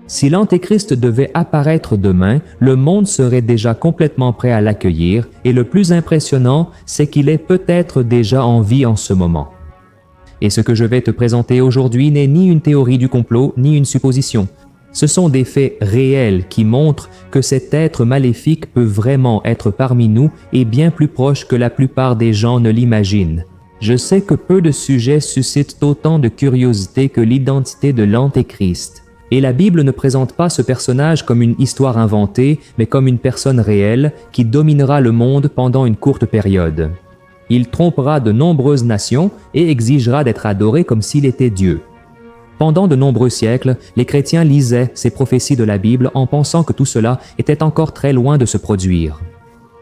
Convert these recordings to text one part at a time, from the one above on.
Si l'Antéchrist devait apparaître demain, le monde serait déjà complètement prêt à l'accueillir, et le plus impressionnant, c'est qu'il est peut-être déjà en vie en ce moment. Et ce que je vais te présenter aujourd'hui n'est ni une théorie du complot, ni une supposition. Ce sont des faits réels qui montrent que cet être maléfique peut vraiment être parmi nous et bien plus proche que la plupart des gens ne l'imaginent. Je sais que peu de sujets suscitent autant de curiosité que l'identité de l'Antéchrist. Et la Bible ne présente pas ce personnage comme une histoire inventée, mais comme une personne réelle qui dominera le monde pendant une courte période. Il trompera de nombreuses nations et exigera d'être adoré comme s'il était Dieu. Pendant de nombreux siècles, les chrétiens lisaient ces prophéties de la Bible en pensant que tout cela était encore très loin de se produire.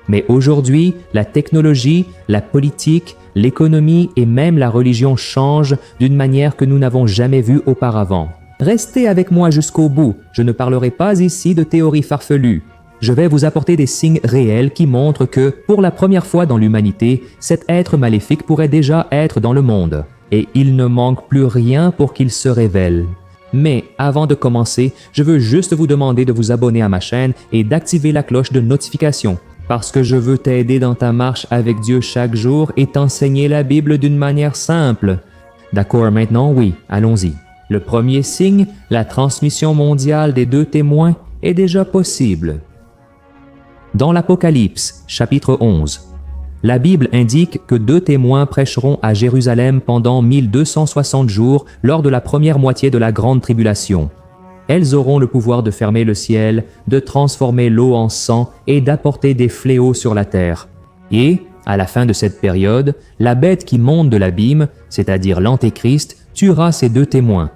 Mais aujourd'hui, la technologie, la politique, l'économie et même la religion changent d'une manière que nous n'avons jamais vue auparavant. Restez avec moi jusqu'au bout, je ne parlerai pas ici de théories farfelues. Je vais vous apporter des signes réels qui montrent que, pour la première fois dans l'humanité, cet être maléfique pourrait déjà être dans le monde. Et il ne manque plus rien pour qu'il se révèle. Mais avant de commencer, je veux juste vous demander de vous abonner à ma chaîne et d'activer la cloche de notification, parce que je veux t'aider dans ta marche avec Dieu chaque jour et t'enseigner la Bible d'une manière simple. D'accord maintenant? Oui, allons-y. Le premier signe, la transmission mondiale des 2 témoins, est déjà possible. Dans l'Apocalypse, chapitre 11, la Bible indique que 2 témoins prêcheront à Jérusalem pendant 1260 jours lors de la première moitié de la grande tribulation. Elles auront le pouvoir de fermer le ciel, de transformer l'eau en sang et d'apporter des fléaux sur la terre. Et, à la fin de cette période, la bête qui monte de l'abîme, c'est-à-dire l'Antéchrist, tuera ces 2 témoins.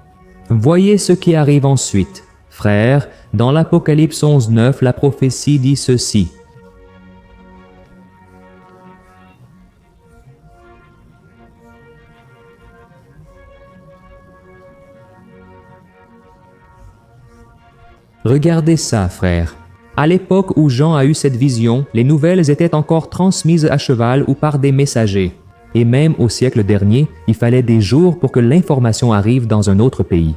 Voyez ce qui arrive ensuite. Frères, dans l'Apocalypse 11:9, la prophétie dit ceci. Regardez ça, frères. À l'époque où Jean a eu cette vision, les nouvelles étaient encore transmises à cheval ou par des messagers. Et même au siècle dernier, il fallait des jours pour que l'information arrive dans un autre pays.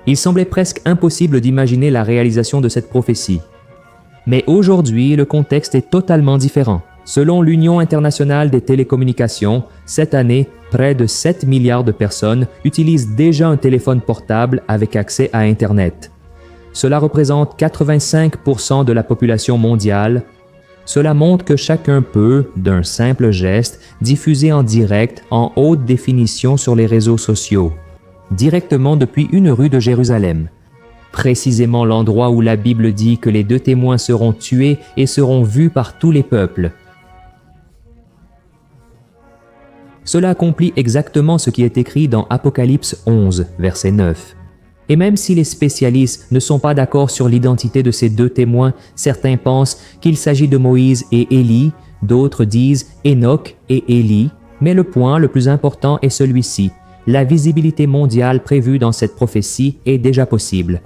Il semblait presque impossible d'imaginer la réalisation de cette prophétie. Mais aujourd'hui, le contexte est totalement différent. Selon l'Union internationale des télécommunications, cette année, près de 7 milliards de personnes utilisent déjà un téléphone portable avec accès à Internet. Cela représente 85% de la population mondiale. Cela montre que chacun peut, d'un simple geste, diffuser en direct en haute définition sur les réseaux sociaux, directement depuis une rue de Jérusalem. Précisément l'endroit où la Bible dit que les 2 témoins seront tués et seront vus par tous les peuples. Cela accomplit exactement ce qui est écrit dans Apocalypse 11, verset 9. Et même si les spécialistes ne sont pas d'accord sur l'identité de ces 2 témoins, certains pensent qu'il s'agit de Moïse et Élie, d'autres disent Enoch et Élie, mais le point le plus important est celui-ci. La visibilité mondiale prévue dans cette prophétie est déjà possible.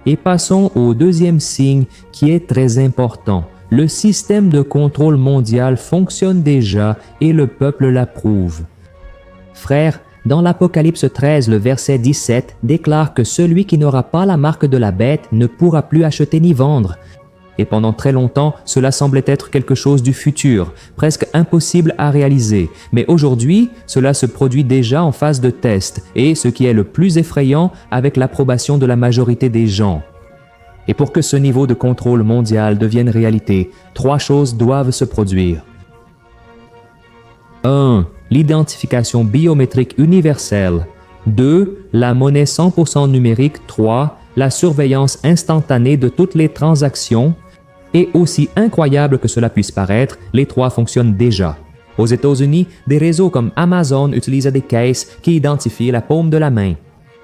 Et passons au deuxième signe qui est très important. Le système de contrôle mondial fonctionne déjà et le peuple l'approuve. Frères, dans l'Apocalypse 13, le verset 17 déclare que celui qui n'aura pas la marque de la bête ne pourra plus acheter ni vendre. Et pendant très longtemps, cela semblait être quelque chose du futur, presque impossible à réaliser. Mais aujourd'hui, cela se produit déjà en phase de test, et ce qui est le plus effrayant, avec l'approbation de la majorité des gens. Et pour que ce niveau de contrôle mondial devienne réalité, 3 choses doivent se produire. 1. L'identification biométrique universelle. 2. La monnaie 100% numérique. 3. La surveillance instantanée de toutes les transactions. Et aussi incroyable que cela puisse paraître, les 3 fonctionnent déjà. Aux États-Unis, des réseaux comme Amazon utilisent des caisses qui identifient la paume de la main.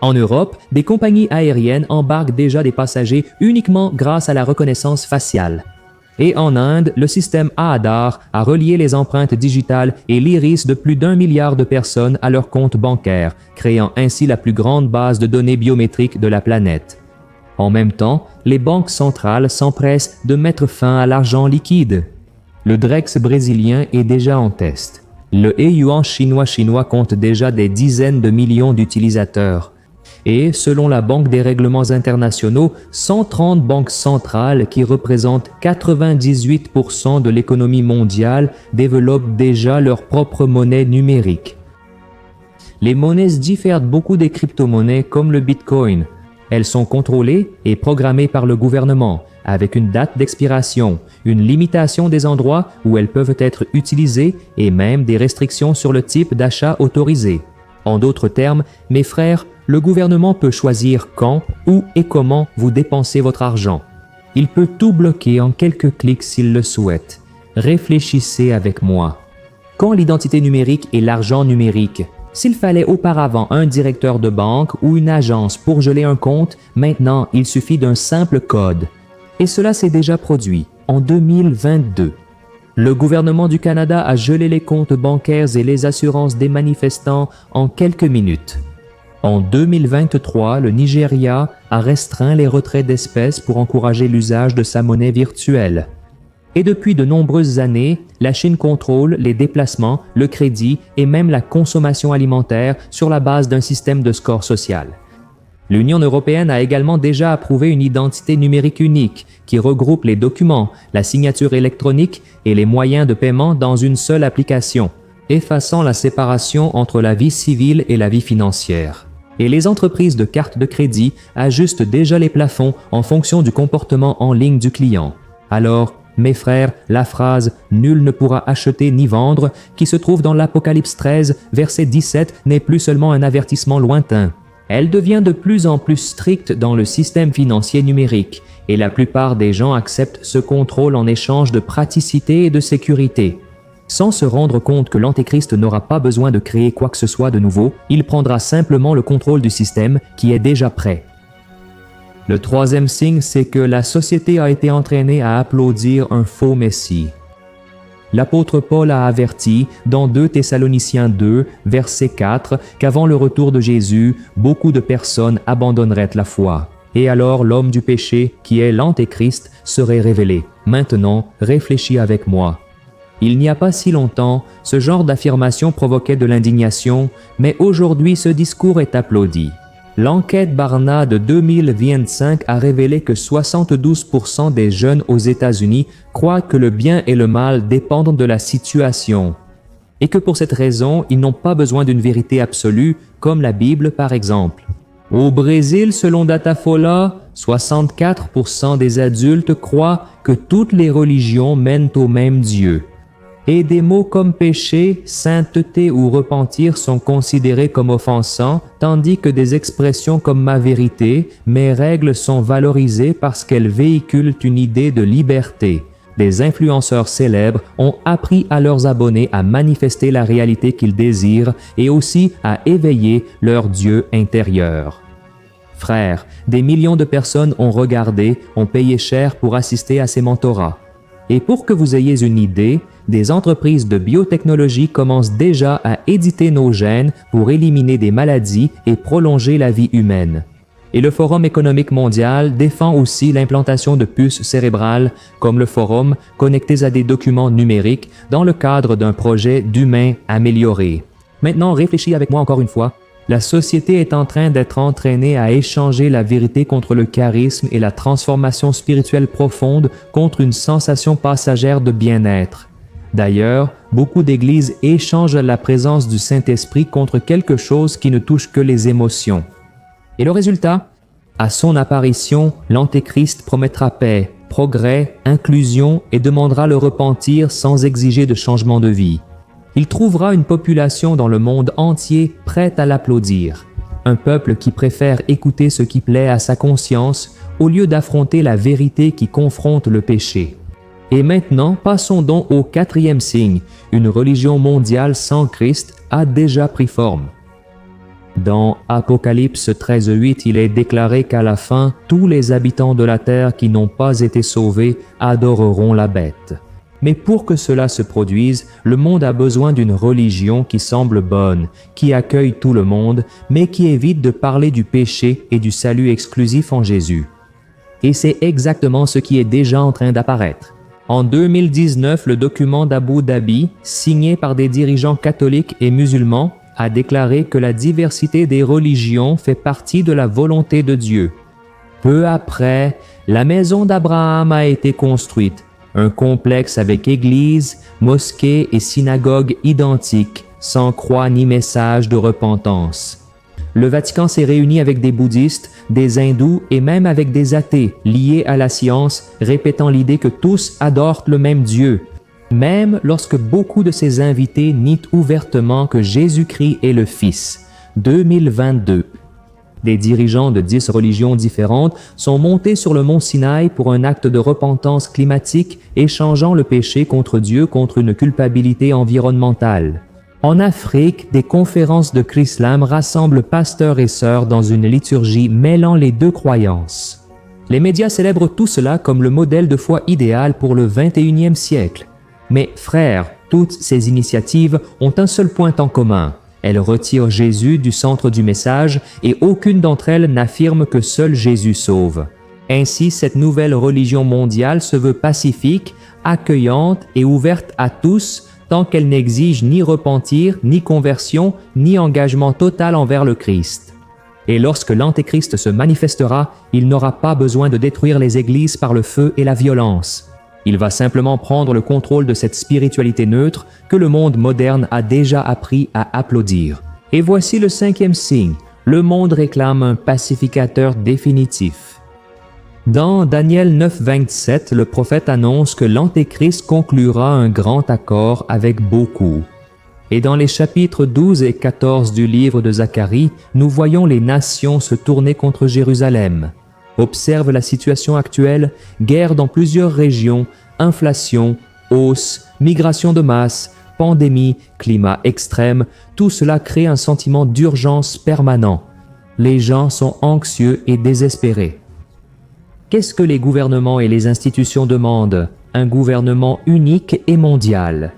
En Europe, des compagnies aériennes embarquent déjà des passagers uniquement grâce à la reconnaissance faciale. Et en Inde, le système Aadhaar a relié les empreintes digitales et l'iris de plus d'1 milliard de personnes à leur compte bancaire, créant ainsi la plus grande base de données biométriques de la planète. En même temps, les banques centrales s'empressent de mettre fin à l'argent liquide. Le Drex brésilien est déjà en test. Le e-yuan chinois compte déjà des dizaines de millions d'utilisateurs. Et selon la Banque des règlements internationaux, 130 banques centrales qui représentent 98% de l'économie mondiale développent déjà leur propre monnaie numérique. Les monnaies diffèrent beaucoup des crypto-monnaies comme le Bitcoin. Elles sont contrôlées et programmées par le gouvernement, avec une date d'expiration, une limitation des endroits où elles peuvent être utilisées et même des restrictions sur le type d'achat autorisé. En d'autres termes, mes frères, le gouvernement peut choisir quand, où et comment vous dépensez votre argent. Il peut tout bloquer en quelques clics s'il le souhaite. Réfléchissez avec moi. Quand l'identité numérique et l'argent numérique? S'il fallait auparavant un directeur de banque ou une agence pour geler un compte, maintenant il suffit d'un simple code. Et cela s'est déjà produit en 2022. Le gouvernement du Canada a gelé les comptes bancaires et les assurances des manifestants en quelques minutes. En 2023, le Nigeria a restreint les retraits d'espèces pour encourager l'usage de sa monnaie virtuelle. Et depuis de nombreuses années, la Chine contrôle les déplacements, le crédit et même la consommation alimentaire sur la base d'un système de score social. L'Union européenne a également déjà approuvé une identité numérique unique qui regroupe les documents, la signature électronique et les moyens de paiement dans une seule application, effaçant la séparation entre la vie civile et la vie financière. Et les entreprises de cartes de crédit ajustent déjà les plafonds en fonction du comportement en ligne du client. Alors, mes frères, la phrase « Nul ne pourra acheter ni vendre » qui se trouve dans l'Apocalypse 13, verset 17, n'est plus seulement un avertissement lointain. Elle devient de plus en plus stricte dans le système financier numérique, et la plupart des gens acceptent ce contrôle en échange de praticité et de sécurité. Sans se rendre compte que l'Antéchrist n'aura pas besoin de créer quoi que ce soit de nouveau, il prendra simplement le contrôle du système qui est déjà prêt. Le troisième signe, c'est que la société a été entraînée à applaudir un faux Messie. L'apôtre Paul a averti dans 2 Thessaloniciens 2, verset 4, qu'avant le retour de Jésus, beaucoup de personnes abandonneraient la foi. Et alors l'homme du péché, qui est l'Antéchrist, serait révélé. Maintenant, réfléchis avec moi. Il n'y a pas si longtemps, ce genre d'affirmation provoquait de l'indignation, mais aujourd'hui ce discours est applaudi. L'enquête Barna de 2025 a révélé que 72% des jeunes aux États-Unis croient que le bien et le mal dépendent de la situation, et que pour cette raison, ils n'ont pas besoin d'une vérité absolue, comme la Bible par exemple. Au Brésil, selon Datafolha, 64% des adultes croient que toutes les religions mènent au même Dieu. Et des mots comme péché, sainteté ou repentir sont considérés comme offensants, tandis que des expressions comme ma vérité, mes règles sont valorisées parce qu'elles véhiculent une idée de liberté. Des influenceurs célèbres ont appris à leurs abonnés à manifester la réalité qu'ils désirent et aussi à éveiller leur Dieu intérieur. Frères, des millions de personnes ont regardé, ont payé cher pour assister à ces mentorats. Et pour que vous ayez une idée, des entreprises de biotechnologie commencent déjà à éditer nos gènes pour éliminer des maladies et prolonger la vie humaine. Et le Forum économique mondial défend aussi l'implantation de puces cérébrales, comme le forum, connectées à des documents numériques dans le cadre d'un projet d'humains améliorés. Maintenant, réfléchis avec moi encore une fois. La société est en train d'être entraînée à échanger la vérité contre le charisme et la transformation spirituelle profonde contre une sensation passagère de bien-être. D'ailleurs, beaucoup d'églises échangent la présence du Saint-Esprit contre quelque chose qui ne touche que les émotions. Et le résultat? À son apparition, l'Antéchrist promettra paix, progrès, inclusion et demandera le repentir sans exiger de changement de vie. Il trouvera une population dans le monde entier prête à l'applaudir. Un peuple qui préfère écouter ce qui plaît à sa conscience au lieu d'affronter la vérité qui confronte le péché. Et maintenant, passons donc au 4e signe. Une religion mondiale sans Christ a déjà pris forme. Dans Apocalypse 13:8, il est déclaré qu'à la fin, tous les habitants de la terre qui n'ont pas été sauvés adoreront la bête. Mais pour que cela se produise, le monde a besoin d'une religion qui semble bonne, qui accueille tout le monde, mais qui évite de parler du péché et du salut exclusif en Jésus. Et c'est exactement ce qui est déjà en train d'apparaître. En 2019, le document d'Abu Dhabi, signé par des dirigeants catholiques et musulmans, a déclaré que la diversité des religions fait partie de la volonté de Dieu. Peu après, la maison d'Abraham a été construite, un complexe avec église, mosquée et synagogue identiques, sans croix ni message de repentance. Le Vatican s'est réuni avec des bouddhistes, des hindous et même avec des athées liés à la science, répétant l'idée que tous adorent le même Dieu, même lorsque beaucoup de ses invités nient ouvertement que Jésus-Christ est le Fils. 2022. Des dirigeants de 10 religions différentes sont montés sur le mont Sinaï pour un acte de repentance climatique, échangeant le péché contre Dieu contre une culpabilité environnementale. En Afrique, des conférences de Chrislam rassemblent pasteurs et sœurs dans une liturgie mêlant les deux croyances. Les médias célèbrent tout cela comme le modèle de foi idéal pour le 21e siècle. Mais frères, toutes ces initiatives ont un seul point en commun. Elles retirent Jésus du centre du message et aucune d'entre elles n'affirme que seul Jésus sauve. Ainsi, cette nouvelle religion mondiale se veut pacifique, accueillante et ouverte à tous, tant qu'elle n'exige ni repentir, ni conversion, ni engagement total envers le Christ. Et lorsque l'Antéchrist se manifestera, il n'aura pas besoin de détruire les églises par le feu et la violence. Il va simplement prendre le contrôle de cette spiritualité neutre que le monde moderne a déjà appris à applaudir. Et voici le 5e signe. Le monde réclame un pacificateur définitif. Dans Daniel 9:27, le prophète annonce que l'Antéchrist conclura un grand accord avec beaucoup. Et dans les chapitres 12 et 14 du livre de Zacharie, nous voyons les nations se tourner contre Jérusalem. Observe la situation actuelle, guerre dans plusieurs régions, inflation, hausse, migration de masse, pandémie, climat extrême, tout cela crée un sentiment d'urgence permanent. Les gens sont anxieux et désespérés. Qu'est-ce que les gouvernements et les institutions demandent? Un gouvernement unique et mondial.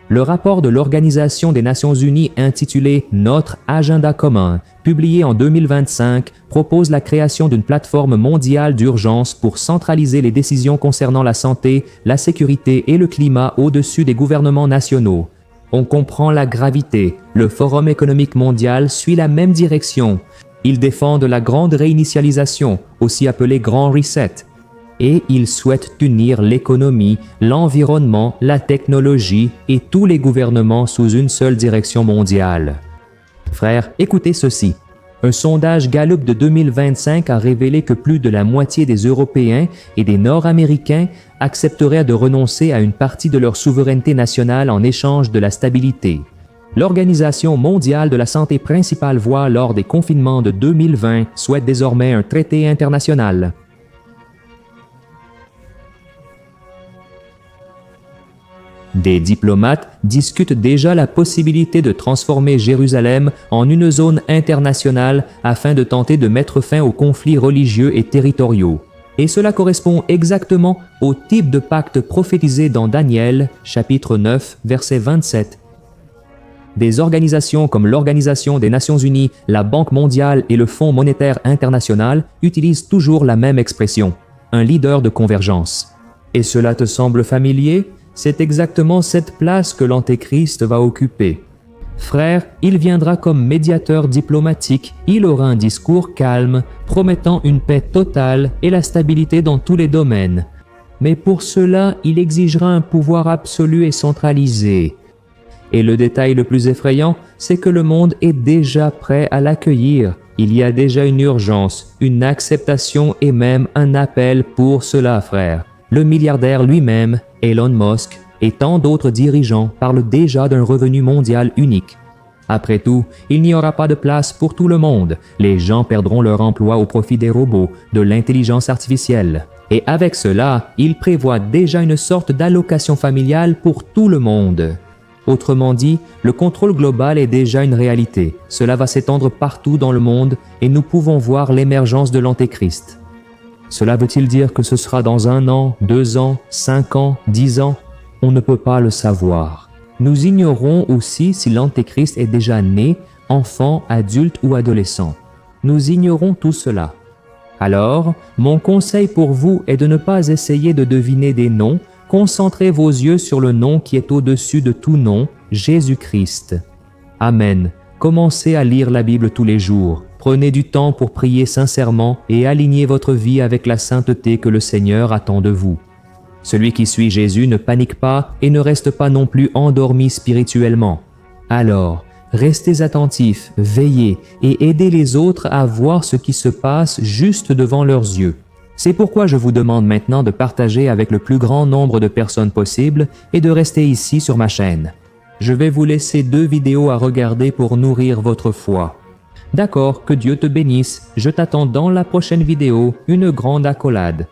Le rapport de l'Organisation des Nations Unies intitulé « Notre agenda commun », publié en 2025, propose la création d'une plateforme mondiale d'urgence pour centraliser les décisions concernant la santé, la sécurité et le climat au-dessus des gouvernements nationaux. On comprend la gravité. Le Forum économique mondial suit la même direction. Ils défendent la grande réinitialisation, aussi appelée Grand Reset, et ils souhaitent unir l'économie, l'environnement, la technologie et tous les gouvernements sous une seule direction mondiale. Frères, écoutez ceci. Un sondage Gallup de 2025 a révélé que plus de la moitié des Européens et des Nord-Américains accepteraient de renoncer à une partie de leur souveraineté nationale en échange de la stabilité. L'Organisation mondiale de la santé principale voix lors des confinements de 2020 souhaite désormais un traité international. Des diplomates discutent déjà la possibilité de transformer Jérusalem en une zone internationale afin de tenter de mettre fin aux conflits religieux et territoriaux. Et cela correspond exactement au type de pacte prophétisé dans Daniel, chapitre 9, verset 27. Des organisations comme l'Organisation des Nations Unies, la Banque mondiale et le Fonds monétaire international utilisent toujours la même expression, un leader de convergence. Et cela te semble familier? C'est exactement cette place que l'Antéchrist va occuper. Frère, il viendra comme médiateur diplomatique, il aura un discours calme, promettant une paix totale et la stabilité dans tous les domaines. Mais pour cela, il exigera un pouvoir absolu et centralisé. Et le détail le plus effrayant, c'est que le monde est déjà prêt à l'accueillir. Il y a déjà une urgence, une acceptation et même un appel pour cela, frère. Le milliardaire lui-même, Elon Musk, et tant d'autres dirigeants parlent déjà d'un revenu mondial unique. Après tout, il n'y aura pas de place pour tout le monde. Les gens perdront leur emploi au profit des robots, de l'intelligence artificielle. Et avec cela, il prévoit déjà une sorte d'allocation familiale pour tout le monde. Autrement dit, le contrôle global est déjà une réalité. Cela va s'étendre partout dans le monde et nous pouvons voir l'émergence de l'Antéchrist. Cela veut-il dire que ce sera dans 1 an, 2 ans, 5 ans, 10 ans? On ne peut pas le savoir. Nous ignorons aussi si l'Antéchrist est déjà né, enfant, adulte ou adolescent. Nous ignorons tout cela. Alors, mon conseil pour vous est de ne pas essayer de deviner des noms. Concentrez vos yeux sur le nom qui est au-dessus de tout nom, Jésus-Christ. Amen. Commencez à lire la Bible tous les jours. Prenez du temps pour prier sincèrement et alignez votre vie avec la sainteté que le Seigneur attend de vous. Celui qui suit Jésus ne panique pas et ne reste pas non plus endormi spirituellement. Alors, restez attentifs, veillez et aidez les autres à voir ce qui se passe juste devant leurs yeux. C'est pourquoi je vous demande maintenant de partager avec le plus grand nombre de personnes possible et de rester ici sur ma chaîne. Je vais vous laisser 2 vidéos à regarder pour nourrir votre foi. D'accord, que Dieu te bénisse. Je t'attends dans la prochaine vidéo, une grande accolade.